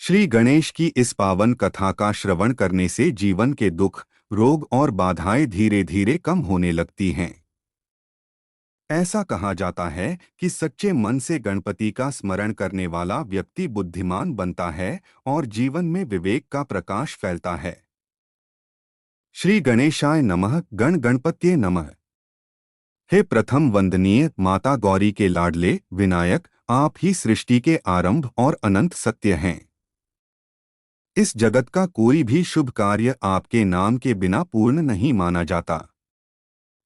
श्री गणेश की इस पावन कथा का श्रवण करने से जीवन के दुख, रोग और बाधाएं धीरे धीरे कम होने लगती हैं। ऐसा कहा जाता है कि सच्चे मन से गणपति का स्मरण करने वाला व्यक्ति बुद्धिमान बनता है और जीवन में विवेक का प्रकाश फैलता है। श्री गणेशाय नमः। गण गणपत्ये नमः। हे प्रथम वंदनीय माता गौरी के लाडले विनायक, आप ही सृष्टि के आरंभ और अनंत सत्य हैं। इस जगत का कोई भी शुभ कार्य आपके नाम के बिना पूर्ण नहीं माना जाता।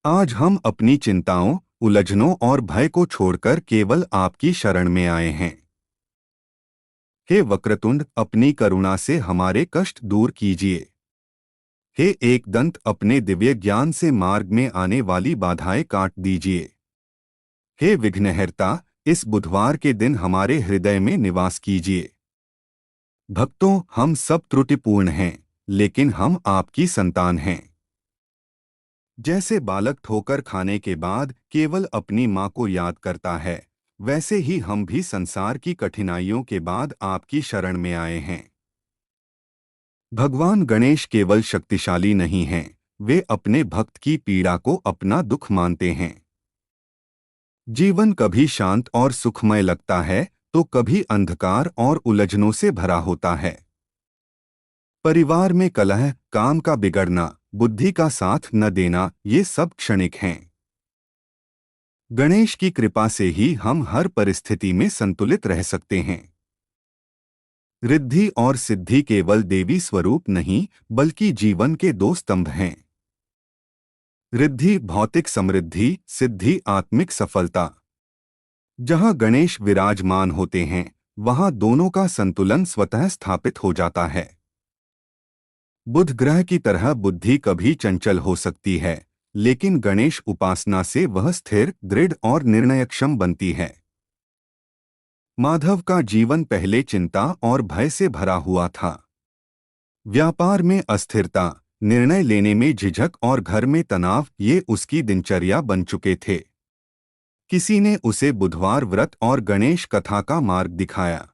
आज हम अपनी चिंताओं, उलझनों और भय को छोड़कर केवल आपकी शरण में आए हैं। हे वक्रतुंड, अपनी करुणा से हमारे कष्ट दूर कीजिए। हे एकदंत, अपने दिव्य ज्ञान से मार्ग में आने वाली बाधाएं काट दीजिए। हे विघ्नहर्ता, इस बुधवार के दिन हमारे हृदय में निवास कीजिए। भक्तों, हम सब त्रुटिपूर्ण हैं, लेकिन हम आपकी संतान हैं। जैसे बालक ठोकर खाने के बाद केवल अपनी माँ को याद करता है, वैसे ही हम भी संसार की कठिनाइयों के बाद आपकी शरण में आए हैं। भगवान गणेश केवल शक्तिशाली नहीं हैं, वे अपने भक्त की पीड़ा को अपना दुख मानते हैं। जीवन कभी शांत और सुखमय लगता है, तो कभी अंधकार और उलझनों से भरा होता है। परिवार में कलह, काम का बिगड़ना, बुद्धि का साथ न देना, ये सब क्षणिक हैं। गणेश की कृपा से ही हम हर परिस्थिति में संतुलित रह सकते हैं। रिद्धि और सिद्धि केवल देवी स्वरूप नहीं, बल्कि जीवन के दो स्तंभ हैं। रिद्धि भौतिक समृद्धि, सिद्धि आत्मिक सफलता। जहां गणेश विराजमान होते हैं, वहां दोनों का संतुलन स्वतः स्थापित हो जाता है। बुध ग्रह की तरह बुद्धि कभी चंचल हो सकती है, लेकिन गणेश उपासना से वह स्थिर, दृढ़ और निर्णयक्षम बनती है। माधव का जीवन पहले चिंता और भय से भरा हुआ था। व्यापार में अस्थिरता, निर्णय लेने में झिझक और घर में तनाव, ये उसकी दिनचर्या बन चुके थे। किसी ने उसे बुधवार व्रत और गणेश कथा का मार्ग दिखाया।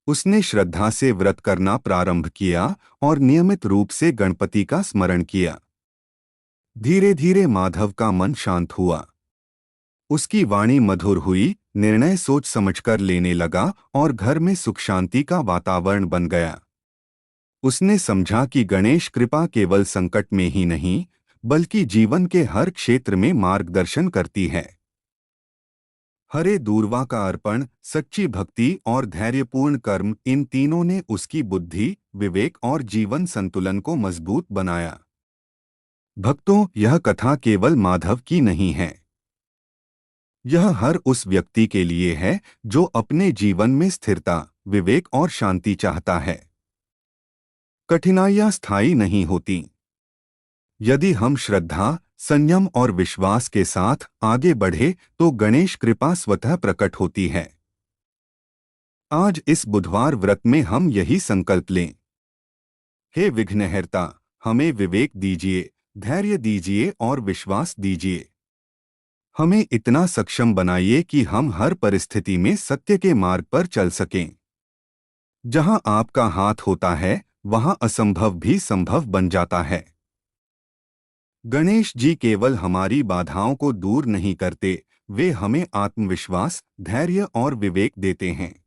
उसने श्रद्धा से व्रत करना प्रारंभ किया और नियमित रूप से गणपति का स्मरण किया। धीरे धीरे माधव का मन शांत हुआ। उसकी वाणी मधुर हुई, निर्णय सोच समझकर लेने लगा और घर में सुख शांति का वातावरण बन गया। उसने समझा कि गणेश कृपा केवल संकट में ही नहीं, बल्कि जीवन के हर क्षेत्र में मार्गदर्शन करती है। हरे दूर्वा का अर्पण, सच्ची भक्ति और धैर्यपूर्ण कर्म, इन तीनों ने उसकी बुद्धि, विवेक और जीवन संतुलन को मजबूत बनाया। भक्तों, यह कथा केवल माधव की नहीं है। यह हर उस व्यक्ति के लिए है जो अपने जीवन में स्थिरता, विवेक और शांति चाहता है। कठिनाइयां स्थायी नहीं होती। यदि हम श्रद्धा, संयम और विश्वास के साथ आगे बढ़े तो गणेश कृपा स्वतः प्रकट होती है। आज इस बुधवार व्रत में हम यही संकल्प लें। हे विघ्नहर्ता, हमें विवेक दीजिए, धैर्य दीजिए और विश्वास दीजिए। हमें इतना सक्षम बनाइए कि हम हर परिस्थिति में सत्य के मार्ग पर चल सकें। जहां आपका हाथ होता है, वहां असंभव भी संभव बन जाता है। गणेश जी केवल हमारी बाधाओं को दूर नहीं करते, वे हमें आत्मविश्वास, धैर्य और विवेक देते हैं।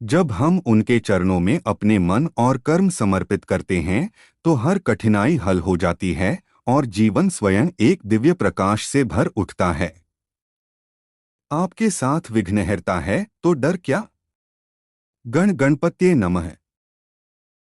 जब हम उनके चरणों में अपने मन और कर्म समर्पित करते हैं, तो हर कठिनाई हल हो जाती है और जीवन स्वयं एक दिव्य प्रकाश से भर उठता है। आपके साथ विघ्नहर्ता है, तो डर क्या? गण गणपत्ये नमः।